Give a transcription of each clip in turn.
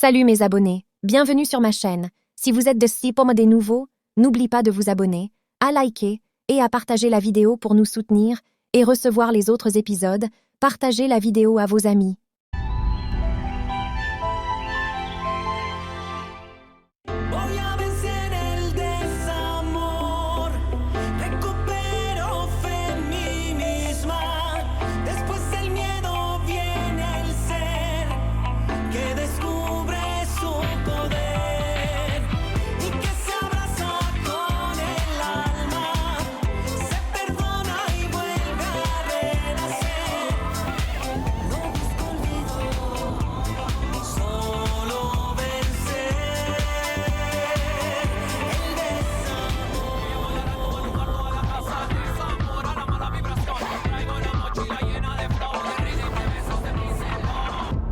Salut mes abonnés, bienvenue sur ma chaîne. Si vous êtes de Sipom des nouveaux, n'oubliez pas de vous abonner, à liker et à partager la vidéo pour nous soutenir et recevoir les autres épisodes. Partagez la vidéo à vos amis. Voy a vencer el desamor, recupero fe en mí misma. Después del miedo viene el ser que descubre su poder y que se abraza con el alma, se perdona y vuelve a renacer. No busco olvido, solo vencer.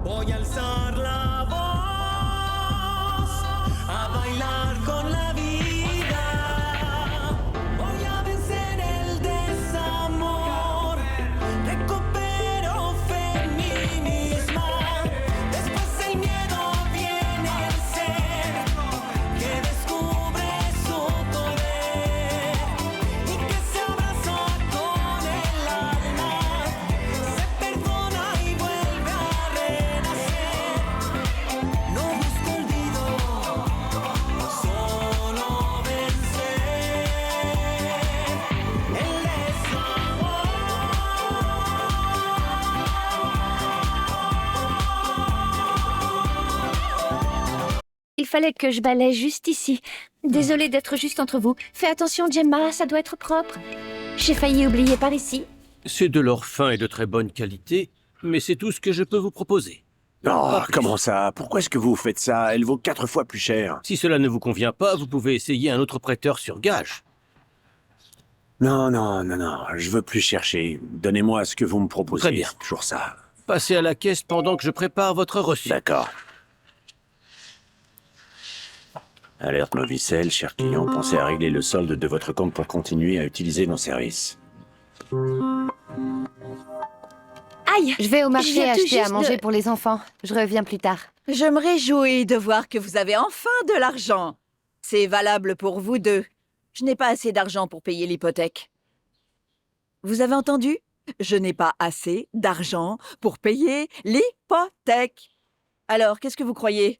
Voy a alzar la voz, a bailar con la vida. Voy a vencer el desamor, recupero fe en mí misma. Después del miedo viene el ser que descubre su poder y que se abraza con el alma, se perdona y vuelve a renacer. No busco olvido, solo vencer el desamor. Il fallait que je balaye juste ici. Désolée d'être juste entre vous. Fais attention, Gemma, ça doit être propre. J'ai failli oublier par ici. C'est de l'or fin et de très bonne qualité, mais c'est tout ce que je peux vous proposer. Oh, comment ça? Pourquoi est-ce que vous faites ça? Elle vaut 4 fois plus cher. Si cela ne vous convient pas, vous pouvez essayer un autre prêteur sur gage. Non, je veux plus chercher. Donnez-moi ce que vous me proposez. Très bien. C'est toujours ça. Passez à la caisse pendant que je prépare votre reçu. D'accord. Alerte Novicel, cher client, pensez à régler le solde de votre compte pour continuer à utiliser nos services. Aïe! Je vais au Je marché viens tout acheter à juste manger de- pour les enfants. Je reviens plus tard. Je me réjouis de voir que vous avez enfin de l'argent. C'est valable pour vous deux. Je n'ai pas assez d'argent pour payer l'hypothèque. Vous avez entendu? Je n'ai pas assez d'argent pour payer l'hypothèque. Alors, qu'est-ce que vous croyez?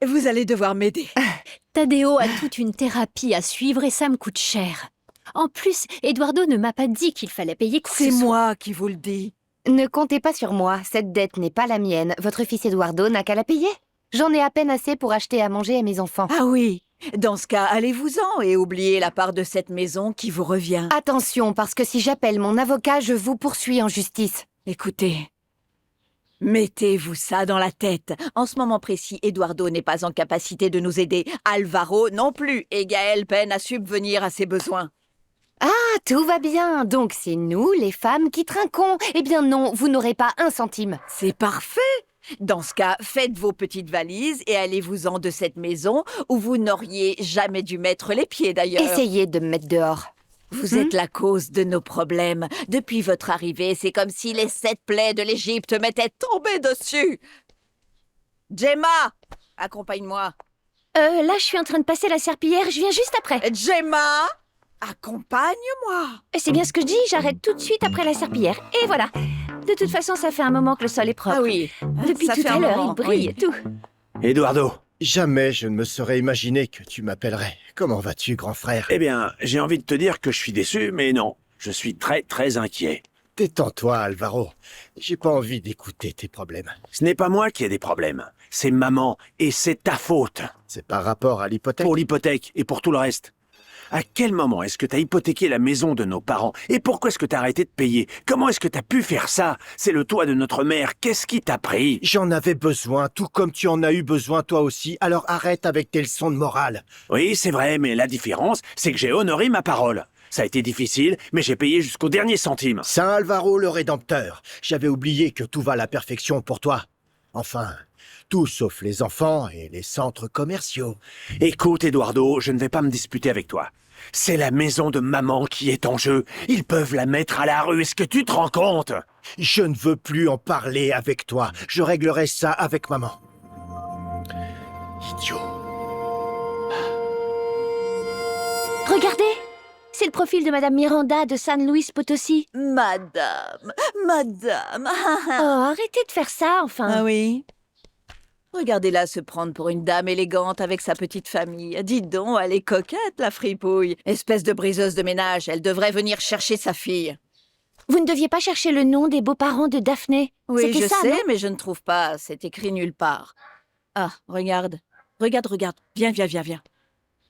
Vous allez devoir m'aider. Tadeo a toute une thérapie à suivre et ça me coûte cher. En plus, Eduardo ne m'a pas dit qu'il fallait payer quoi que C'est ce soit. moi qui vous le dis. Ne comptez pas sur moi. Cette dette n'est pas la mienne. Votre fils Eduardo n'a qu'à la payer. J'en ai à peine assez pour acheter à manger à mes enfants. Ah oui, dans ce cas, allez-vous-en et oubliez la part de cette maison qui vous revient. Attention, parce que si j'appelle mon avocat, je vous poursuis en justice. Écoutez, mettez-vous ça dans la tête. En ce moment précis, Eduardo n'est pas en capacité de nous aider. Alvaro non plus. Et Gaël peine à subvenir à ses besoins. Ah, tout va bien. Donc c'est nous, les femmes, qui trinquons. Eh bien non, vous n'aurez pas un centime. C'est parfait. Dans ce cas, faites vos petites valises et allez-vous-en de cette maison où vous n'auriez jamais dû mettre les pieds d'ailleurs. Essayez de me mettre dehors. Vous êtes la cause de nos problèmes. Depuis votre arrivée, c'est comme si les 7 plaies de l'Égypte m'étaient tombées dessus. Gemma, accompagne-moi. Là, je suis en train de passer la serpillière, je viens juste après. Gemma, accompagne-moi. C'est bien ce que je dis, j'arrête tout de suite après la serpillière. Et voilà. De toute façon, ça fait un moment que le sol est propre. Ah oui, Depuis ça tout fait à un l'heure, moment, il brille oui. et tout. Eduardo, Jamais je ne me serais imaginé que tu m'appellerais. Comment vas-tu, grand frère? eh bien, j'ai envie de te dire que je suis déçu, mais non. Je suis très inquiet. Détends-toi, Alvaro. J'ai pas envie d'écouter tes problèmes. Ce n'est pas moi qui ai des problèmes. C'est maman, et c'est ta faute. C'est par rapport à l'hypothèque. Pour l'hypothèque et pour tout le reste. À quel moment est-ce que t'as hypothéqué la maison de nos parents? Et pourquoi est-ce que t'as arrêté de payer? Comment est-ce que t'as pu faire ça? C'est le toit de notre mère. Qu'est-ce qui t'a pris? J'en avais besoin, tout comme tu en as eu besoin toi aussi. Alors arrête avec tes leçons de morale. Oui, c'est vrai, mais la différence, c'est que j'ai honoré ma parole. Ça a été difficile, mais j'ai payé jusqu'au dernier centime. Saint Alvaro le Rédempteur. J'avais oublié que tout va à la perfection pour toi. Enfin, tout sauf les enfants et les centres commerciaux. Écoute, Eduardo, je ne vais pas me disputer avec toi. C'est la maison de maman qui est en jeu. Ils peuvent la mettre à la rue, est-ce que tu te rends compte? Je ne veux plus en parler avec toi. Je réglerai ça avec maman. idiot. Regardez! C'est le profil de Madame Miranda de San Luis Potosí. Madame, Oh, arrêtez de faire ça, enfin. Ah oui? Regardez-la se prendre pour une dame élégante avec sa petite famille. Dites donc, elle est coquette, la fripouille. Espèce de briseuse de ménage, elle devrait venir chercher sa fille. Vous ne deviez pas chercher le nom des beaux-parents de Daphné. Oui, C'était je ça, sais, non? mais je ne trouve pas. C'est écrit nulle part. Ah, regarde. Regarde. Viens.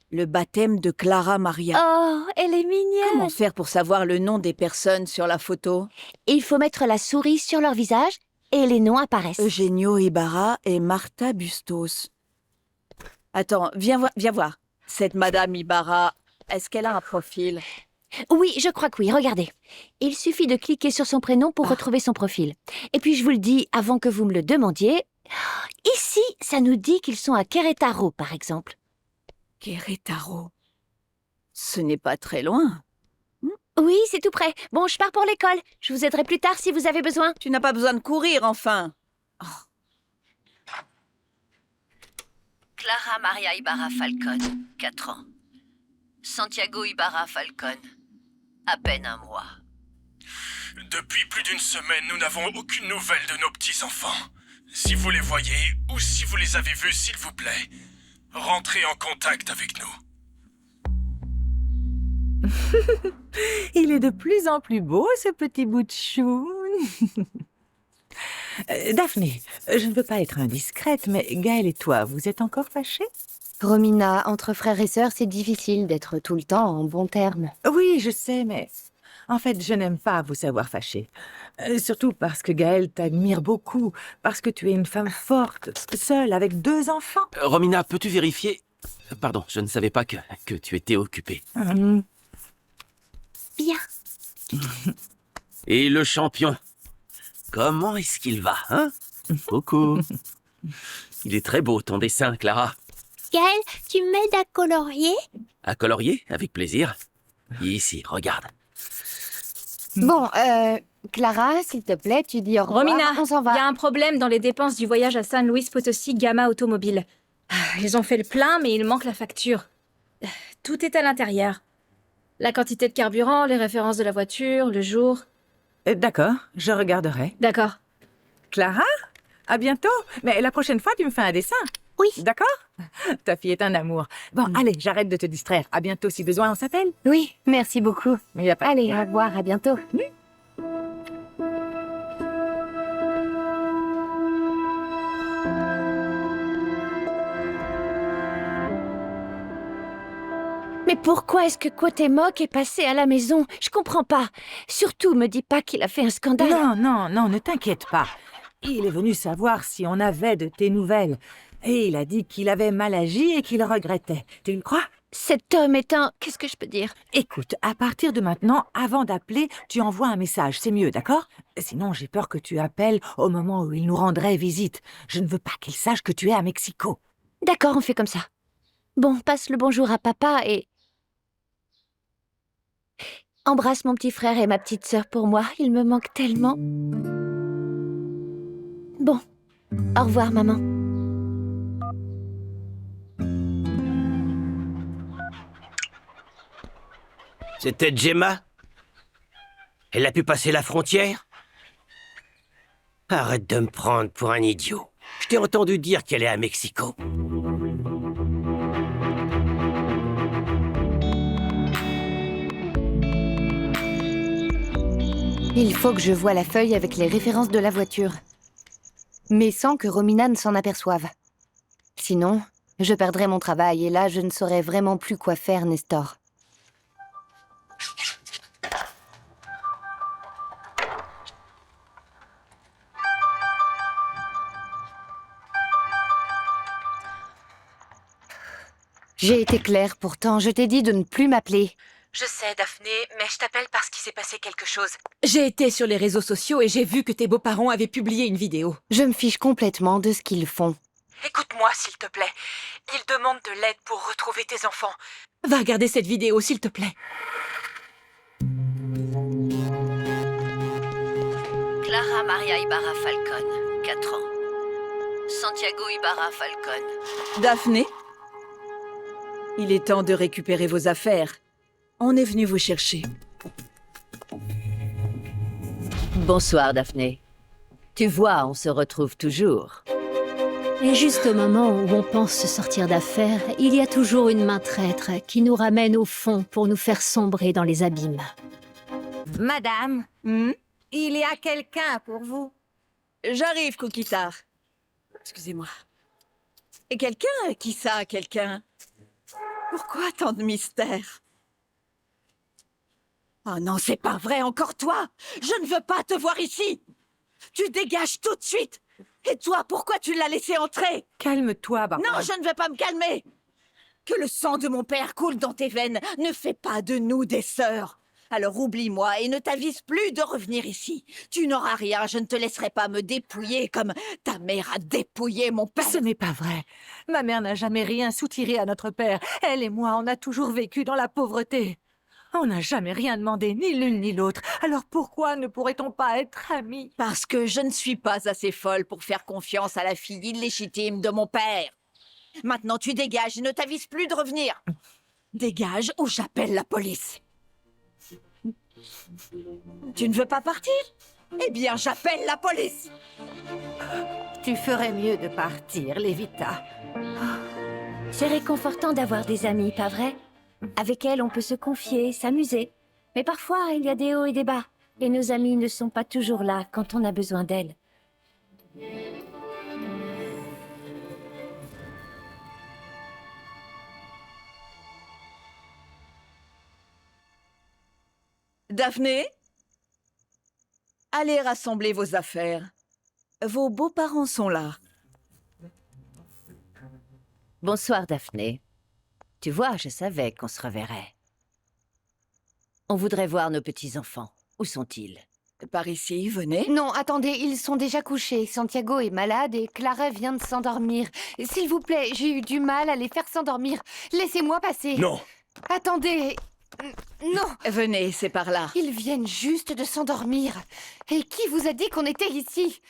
Le baptême de Clara Maria. Oh, elle est mignonne. Comment faire pour savoir le nom des personnes sur la photo? Il faut mettre la souris sur leur visage et les noms apparaissent. Eugenio Ibarra et Martha Bustos. Attends, viens voir. Cette Madame Ibarra, est-ce qu'elle a un profil? Oui, je crois que oui, regardez. Il suffit de cliquer sur son prénom pour retrouver son profil. Et puis je vous le dis avant que vous me le demandiez. Ici, ça nous dit qu'ils sont à Querétaro, par exemple. Querétaro. Ce n'est pas très loin. Oui, c'est tout près. Bon, je pars pour l'école. Je vous aiderai plus tard si vous avez besoin. Tu n'as pas besoin de courir, enfin. Clara Maria Ibarra Falcon, 4 ans. Santiago Ibarra Falcon, à peine 1 mois. Depuis plus d'une semaine, nous n'avons aucune nouvelle de nos petits-enfants. Si vous les voyez, ou si vous les avez vus, s'il vous plaît, rentrez en contact avec nous. Il est de plus en plus beau, ce petit bout de chou. Daphné, je ne veux pas être indiscrète, mais Gaël et toi, vous êtes encore fâchés? Romina, entre frères et sœurs, c'est difficile d'être tout le temps en bons termes. Oui, je sais, mais en fait, je n'aime pas vous savoir fâchée. Surtout parce que Gaël t'admire beaucoup, parce que tu es une femme forte, seule, avec 2 enfants. Romina, peux-tu vérifier? Pardon, je ne savais pas que tu étais occupée. Bien. Et le champion? Comment est-ce qu'il va, hein? Coucou. Il est très beau, ton dessin, Clara. Gaël, tu m'aides à colorier? À colorier? Avec plaisir. Ici, regarde. Bon, Clara, s'il te plaît, tu dis au revoir. Romina, on s'en il y a va. un problème dans les dépenses du voyage à San Luis Potosí Gamma Automobile. Ils ont fait le plein, mais il manque la facture. Tout est à l'intérieur. La quantité de carburant, les références de la voiture, le jour. D'accord, je regarderai. D'accord. Clara, à bientôt. Mais la prochaine fois, tu me fais un dessin. Oui. D'accord? Ta fille est un amour. Bon, allez, j'arrête de te distraire. À bientôt, si besoin, on s'appelle. Oui, merci beaucoup. Il y a pas... Allez, au revoir, à bientôt. Mais pourquoi est-ce que Cuauhtémoc est passé à la maison? Je comprends pas. Surtout, me dis pas qu'il a fait un scandale. Non, ne t'inquiète pas. Il est venu savoir si on avait de tes nouvelles. Et il a dit qu'il avait mal agi et qu'il regrettait. Tu le crois? Cet homme est un... Qu'est-ce que je peux dire? Écoute, à partir de maintenant, avant d'appeler, tu envoies un message, c'est mieux, d'accord? Sinon, j'ai peur que tu appelles au moment où il nous rendrait visite. Je ne veux pas qu'il sache que tu es à Mexico. D'accord, on fait comme ça. Bon, passe le bonjour à papa et... Embrasse mon petit frère et ma petite sœur pour moi, ils me manquent tellement. Bon, au revoir maman. C'était Gemma? Elle a pu passer la frontière? Arrête de me prendre pour un idiot. Je t'ai entendu dire qu'elle est à Mexico. Il faut que je voie la feuille avec les références de la voiture. Mais sans que Romina ne s'en aperçoive. Sinon, je perdrai mon travail et là, je ne saurais vraiment plus quoi faire, Nestor. J'ai été claire pourtant, je t'ai dit de ne plus m'appeler. Je sais, Daphné, mais je t'appelle parce qu'il s'est passé quelque chose. J'ai été sur les réseaux sociaux et j'ai vu que tes beaux-parents avaient publié une vidéo. Je me fiche complètement de ce qu'ils font. Écoute-moi, s'il te plaît. Ils demandent de l'aide pour retrouver tes enfants. Va regarder cette vidéo, s'il te plaît. Clara Maria Ibarra Falcon, 4 ans. Santiago Ibarra Falcon. Daphné, il est temps de récupérer vos affaires. On est venu vous chercher. Bonsoir, Daphné. Tu vois, on se retrouve toujours. Et juste au moment où on pense se sortir d'affaire, il y a toujours une main traître qui nous ramène au fond pour nous faire sombrer dans les abîmes. Madame, il y a quelqu'un pour vous. J'arrive, Cookie-Tar. Excusez-moi. Et quelqu'un? Qui ça, quelqu'un? Pourquoi tant de mystère? Oh non, c'est pas vrai, encore toi! Je ne veux pas te voir ici! Tu dégages tout de suite! Et toi, pourquoi tu l'as laissé entrer? Calme-toi, Barbara. Non, je ne vais pas me calmer! Que le sang de mon père coule dans tes veines ne fait pas de nous des sœurs. Alors oublie-moi et ne t'avise plus de revenir ici. Tu n'auras rien, je ne te laisserai pas me dépouiller comme ta mère a dépouillé mon père. Ce n'est pas vrai. Ma mère n'a jamais rien soutiré à notre père. Elle et moi, on a toujours vécu dans la pauvreté. On n'a jamais rien demandé, ni l'une ni l'autre. Alors pourquoi ne pourrait-on pas être amis? Parce que je ne suis pas assez folle pour faire confiance à la fille illégitime de mon père. Maintenant, tu dégages et ne t'avises plus de revenir. Dégage ou j'appelle la police. Tu ne veux pas partir? Eh bien, j'appelle la police. Tu ferais mieux de partir, Lévita. C'est réconfortant d'avoir des amis, pas vrai? Avec elles, on peut se confier, s'amuser. Mais parfois, il y a des hauts et des bas. Et nos amis ne sont pas toujours là quand on a besoin d'elles. Daphné? Allez rassembler vos affaires. Vos beaux-parents sont là. Bonsoir, Daphné. Tu vois, je savais qu'on se reverrait. On voudrait voir nos petits-enfants. Où sont-ils? Par ici, venez. Non, attendez, ils sont déjà couchés. Santiago est malade et Clara vient de s'endormir. S'il vous plaît, j'ai eu du mal à les faire s'endormir. Laissez-moi passer. Non. Attendez. Non. Venez, c'est par là. Ils viennent juste de s'endormir. Et qui vous a dit qu'on était ici?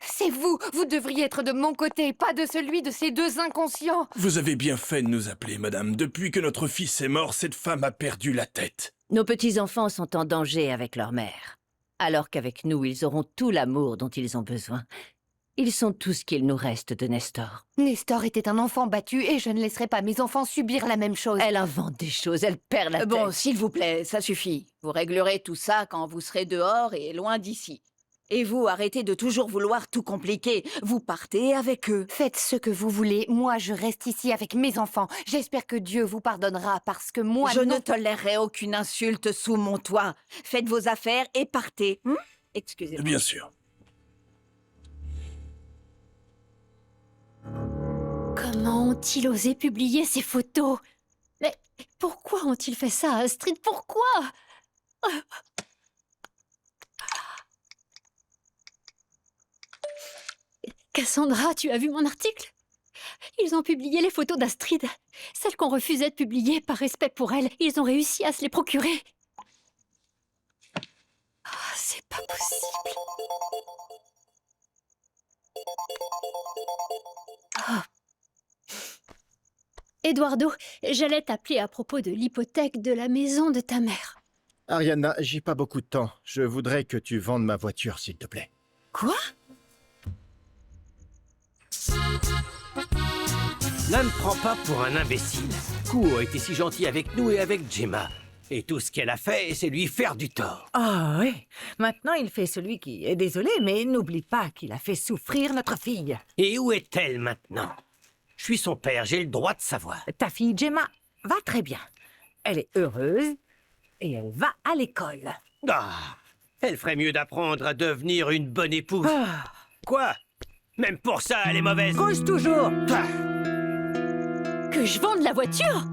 C'est vous. Vous devriez être de mon côté, pas de celui de ces deux inconscients. Vous avez bien fait de nous appeler, madame. Depuis que notre fils est mort, cette femme a perdu la tête. Nos petits-enfants sont en danger avec leur mère. Alors qu'avec nous, ils auront tout l'amour dont ils ont besoin. Ils sont tout ce qu'il nous reste de Nestor. Nestor était un enfant battu et je ne laisserai pas mes enfants subir la même chose. Elle invente des choses, elle perd la tête. Bon, s'il vous plaît, ça suffit. Vous réglerez tout ça quand vous serez dehors et loin d'ici. Et vous, arrêtez de toujours vouloir tout compliquer. Vous partez avec eux. Faites ce que vous voulez. Moi, je reste ici avec mes enfants. J'espère que Dieu vous pardonnera parce que moi... Je ne tolérerai aucune insulte sous mon toit. Faites vos affaires et partez. Excusez-moi. Bien sûr. Comment ont-ils osé publier ces photos? Mais pourquoi ont-ils fait ça, Astrid? Pourquoi? Cassandra, tu as vu mon article? Ils ont publié les photos d'Astrid, celles qu'on refusait de publier par respect pour elle. Ils ont réussi à se les procurer. Ah, c'est pas possible. Ah. Eduardo, j'allais t'appeler à propos de l'hypothèque de la maison de ta mère. Ariana, j'ai pas beaucoup de temps. Je voudrais que tu vendes ma voiture, s'il te plaît. Quoi? Ne me prends pas pour un imbécile. Kuo a été si gentil avec nous et avec Gemma. Et tout ce qu'elle a fait, c'est lui faire du tort. Ah oui, maintenant il fait celui qui est désolé, mais n'oublie pas qu'il a fait souffrir notre fille. Et où est-elle maintenant? Je suis son père, j'ai le droit de savoir. Ta fille Gemma va très bien. Elle est heureuse et elle va à l'école. Ah, elle ferait mieux d'apprendre à devenir une bonne épouse. Quoi? Même pour ça, elle est mauvaise. Cause toujours. Que je vende la voiture?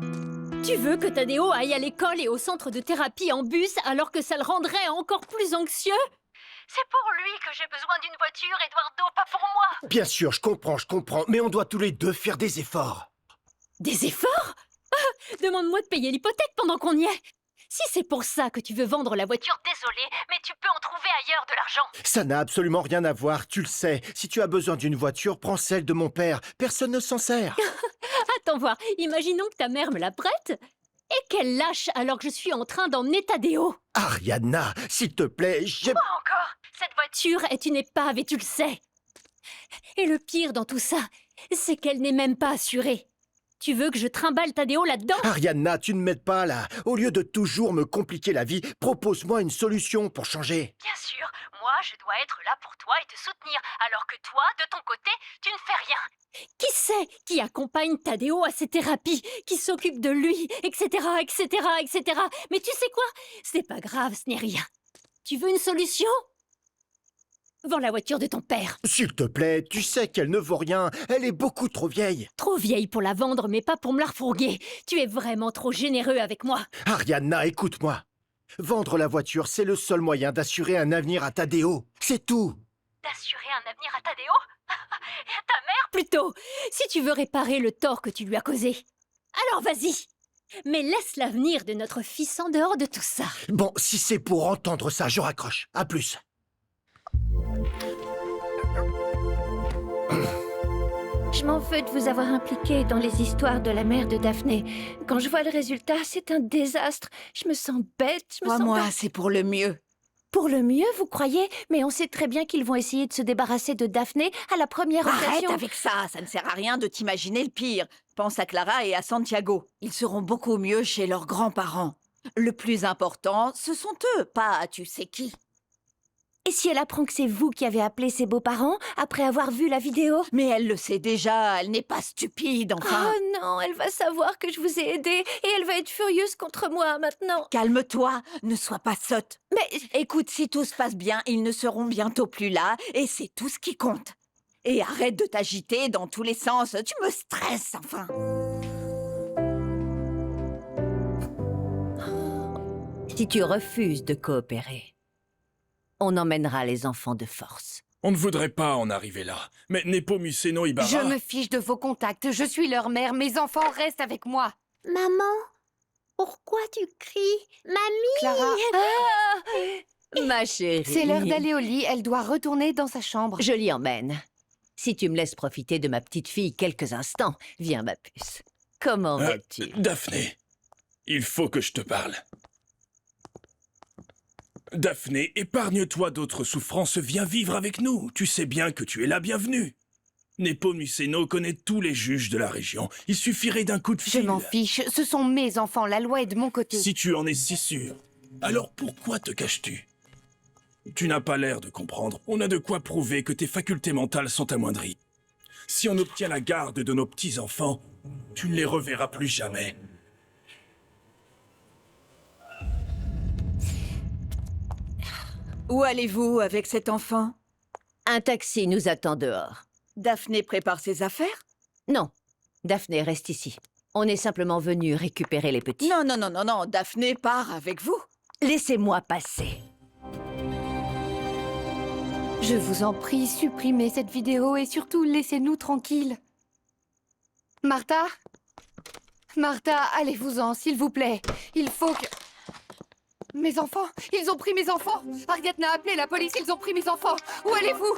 Tu veux que Tadeo aille à l'école et au centre de thérapie en bus alors que ça le rendrait encore plus anxieux? C'est pour lui que j'ai besoin d'une voiture, Eduardo, pas pour moi. Bien sûr, je comprends, mais on doit tous les deux faire des efforts. Des efforts? Demande-moi de payer l'hypothèque pendant qu'on y est. Si c'est pour ça que tu veux vendre la voiture, Désolée, mais tu peux en trouver ailleurs de l'argent. Ça n'a absolument rien à voir, tu le sais. Si tu as besoin d'une voiture, prends celle de mon père. Personne ne s'en sert. attends voir, imaginons que ta mère me la prête et qu'elle lâche alors que je suis en train d'emmener Tadeo. Ariana, s'il te plaît, j'ai... Quoi encore? Cette voiture... Voiture est une épave et tu le sais. Et le pire dans tout ça, c'est qu'elle n'est même pas assurée. Tu veux que je trimballe Tadeo là-dedans? Ariana, tu ne m'aides pas là. Au lieu de toujours me compliquer la vie, propose-moi une solution pour changer. Bien sûr, moi je dois être là pour toi et te soutenir, alors que toi, de ton côté, tu ne fais rien. Qui c'est qui accompagne Tadeo à ses thérapies, qui s'occupe de lui, etc., etc., etc. Mais tu sais quoi? C'est pas grave, ce n'est rien. Tu veux une solution? Vends la voiture de ton père. S'il te plaît, tu sais qu'elle ne vaut rien. Elle est beaucoup trop vieille. Trop vieille pour la vendre, mais pas pour me la refourguer. Tu es vraiment trop généreux avec moi. Ariana, écoute-moi. Vendre la voiture, c'est le seul moyen d'assurer un avenir à Tadeo. C'est tout. D'assurer un avenir à Tadeo? Et à ta mère? Plutôt, si tu veux réparer le tort que tu lui as causé. Alors vas-y. Mais laisse l'avenir de notre fils en dehors de tout ça. Bon, si c'est pour entendre ça, je raccroche. À plus. Je m'en veux de vous avoir impliqué dans les histoires de la mère de Daphné. Quand je vois le résultat, c'est un désastre. Je me sens bête, Crois-moi, c'est pour le mieux. Pour le mieux, vous croyez? Mais on sait très bien qu'ils vont essayer de se débarrasser de Daphné à la première Arrête occasion. avec ça, ça ne sert à rien de t'imaginer le pire. Pense à Clara et à Santiago. Ils seront beaucoup mieux chez leurs grands-parents. Le plus important, ce sont eux, pas tu sais qui. Et si elle apprend que c'est vous qui avez appelé ses beaux-parents après avoir vu la vidéo? Mais elle le sait déjà, elle n'est pas stupide, enfin. Oh non, elle va savoir que je vous ai aidé et elle va être furieuse contre moi maintenant. Calme-toi, ne sois pas sotte. Mais écoute, si tout se passe bien, ils ne seront bientôt plus là et c'est tout ce qui compte. Et arrête de t'agiter dans tous les sens, tu me stresses, enfin. Si tu refuses de coopérer, on emmènera les enfants de force. On ne voudrait pas en arriver là. Mais Nepomuceno Ibarra... Je me fiche de vos contacts, je suis leur mère, mes enfants restent avec moi. Maman, pourquoi tu cries? Mamie! Clara, Ma chérie. c'est l'heure d'aller au lit, elle doit retourner dans sa chambre. Je l'y emmène. Si tu me laisses profiter de ma petite fille quelques instants, viens ma puce. Comment vas-tu? Daphné, il faut que je te parle. Daphné, épargne-toi d'autres souffrances, viens vivre avec nous. Tu sais bien que tu es la bienvenue. Nepomuceno connaît tous les juges de la région. Il suffirait d'un coup de fil. Je m'en fiche, ce sont mes enfants, la loi est de mon côté. Si tu en es si sûr, alors pourquoi te caches-tu? Tu n'as pas l'air de comprendre. On a de quoi prouver que tes facultés mentales sont amoindries. Si on obtient la garde de nos petits-enfants, tu ne les reverras plus jamais. Où allez-vous avec cet enfant? Un taxi nous attend dehors. Daphné prépare ses affaires? Non, Daphné reste ici. On est simplement venu récupérer les petits. Non, non, non, non, non, Daphné part avec vous. Laissez-moi passer. Je vous en prie, supprimez cette vidéo et surtout laissez-nous tranquilles. Martha? Martha, allez-vous-en, s'il vous plaît. Il faut que... Mes enfants! Ils ont pris mes enfants! Ariadne a appelé la police, ils ont pris mes enfants! Où allez-vous?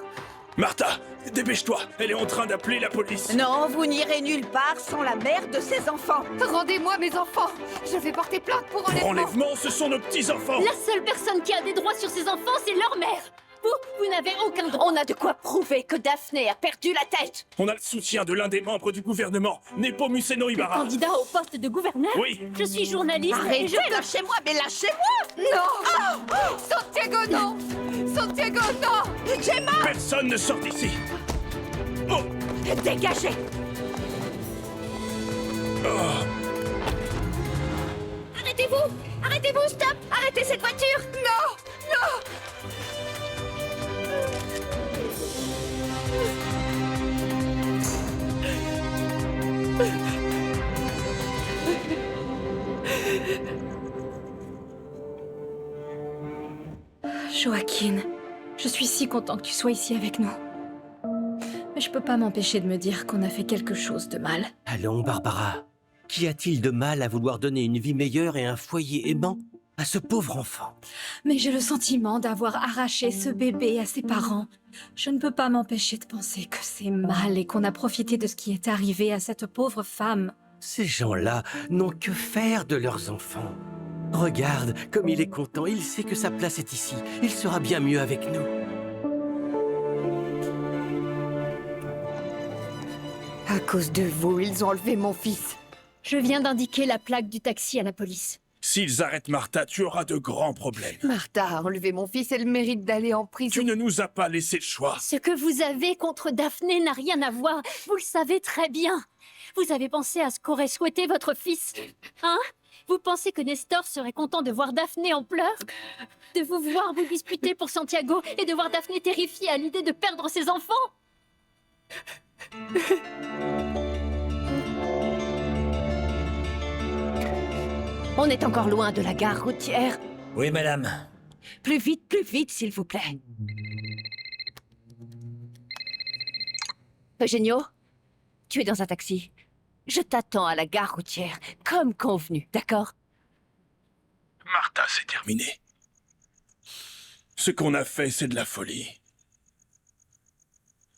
Martha, dépêche-toi, elle est en train d'appeler la police. Non, vous n'irez nulle part sans la mère de ses enfants. Rendez-moi mes enfants! Je vais porter plainte pour enlèvement! Enlèvement, ce sont nos petits-enfants. La seule personne qui a des droits sur ses enfants, c'est leur mère. Vous n'avez aucun droit. On a de quoi prouver que Daphné a perdu la tête. On a le soutien de l'un des membres du gouvernement, Nepomuceno Ibarra. Candidat au poste de gouverneur? Oui. Je suis journaliste et Arrêtez, je... lâchez-moi, mais lâchez-moi! Non! Santiago, non! Santiago, non! Gemma! Personne ne sort d'ici. Oh. Dégagez! Oh. Arrêtez-vous! Arrêtez-vous, stop! Arrêtez cette voiture! Non! Non! Joaquin, je suis si content que tu sois ici avec nous. Mais je peux pas m'empêcher de me dire qu'on a fait quelque chose de mal. Allons, Barbara. Qu'y a-t-il de mal à vouloir donner une vie meilleure et un foyer aimant à ce pauvre enfant. Mais j'ai le sentiment d'avoir arraché ce bébé à ses parents. Je ne peux pas m'empêcher de penser que c'est mal et qu'on a profité de ce qui est arrivé à cette pauvre femme. Ces gens-là n'ont que faire de leurs enfants. Regarde comme il est content, il sait que sa place est ici. Il sera bien mieux avec nous. À cause de vous, ils ont enlevé mon fils. Je viens d'indiquer la plaque du taxi à la police. S'ils arrêtent Martha, tu auras de grands problèmes. Martha a enlevé mon fils, elle mérite d'aller en prison. Tu ne nous as pas laissé le choix. Ce que vous avez contre Daphné n'a rien à voir. Vous le savez très bien. Vous avez pensé à ce qu'aurait souhaité votre fils. Hein? Vous pensez que Nestor serait content de voir Daphné en pleurs? De vous voir vous disputer pour Santiago et de voir Daphné terrifiée à l'idée de perdre ses enfants? On est encore loin de la gare routière. Oui, madame. Plus vite, s'il vous plaît. Eugenio, tu es dans un taxi. Je t'attends à la gare routière, comme convenu, d'accord? Martha, c'est terminé. Ce qu'on a fait, c'est de la folie.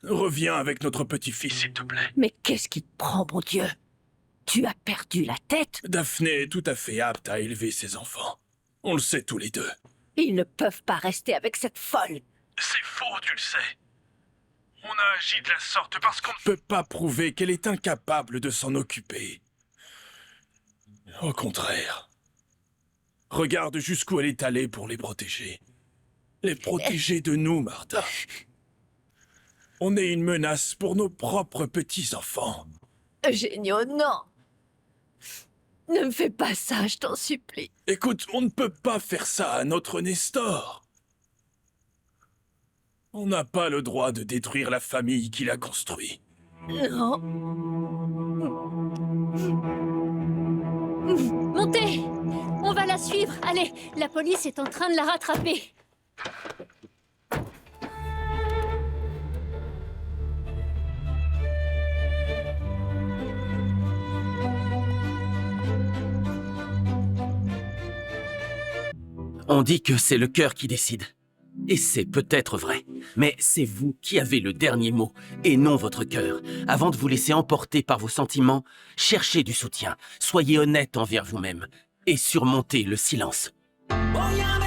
Reviens avec notre petit-fils, s'il te plaît. Mais qu'est-ce qui te prend, mon Dieu? Tu as perdu la tête? Daphné est tout à fait apte à élever ses enfants. On le sait tous les deux. Ils ne peuvent pas rester avec cette folle. C'est faux, tu le sais. On a agi de la sorte parce qu'on ne peut pas prouver qu'elle est incapable de s'en occuper. Au contraire. Regarde jusqu'où elle est allée pour les protéger. Les protéger de nous, Martha. On est une menace pour nos propres petits-enfants. Eugenio, non. Ne me fais pas ça, je t'en supplie. Écoute, on ne peut pas faire ça à notre Nestor. On n'a pas le droit de détruire la famille qu'il a construite. Non. Montez! On va la suivre. Allez, la police est en train de la rattraper. On dit que c'est le cœur qui décide. Et c'est peut-être vrai. Mais c'est vous qui avez le dernier mot, et non votre cœur. Avant de vous laisser emporter par vos sentiments, cherchez du soutien. Soyez honnête envers vous-même. Et surmontez le silence. Voy a